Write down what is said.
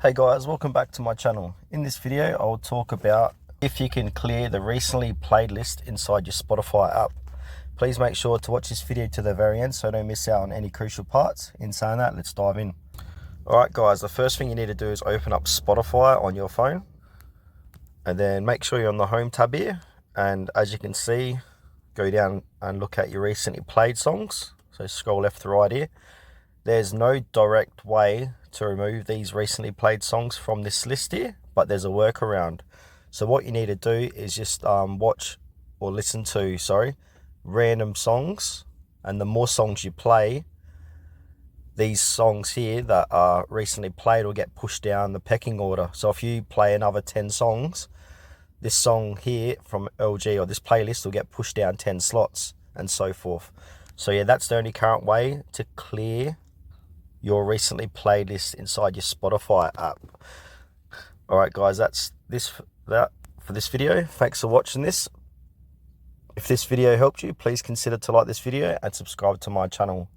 Hey guys, welcome back to my channel. In this video, I will talk about if you can clear the recently played list inside your Spotify app. Please make sure to watch this video to the very end so you don't miss out on any crucial parts. In saying that, let's dive in. Alright guys, the first thing you need to do is open up Spotify on your phone. And then make sure you're on the home tab here. And as you can see, go down and look at your recently played songs. So scroll left to right here. There's no direct way to remove these recently played songs from this list here, but there's a workaround. So what you need to do is just watch or listen to, random songs, and the more songs you play, these songs here that are recently played will get pushed down the pecking order. So if you play another 10 songs, this song here from LG or this playlist will get pushed down 10 slots and so forth. So yeah, that's the only current way to clear your recently played list inside your Spotify app. Alright guys, that's that for this video. Thanks for watching this. If this video helped you, please consider to like this video and subscribe to my channel.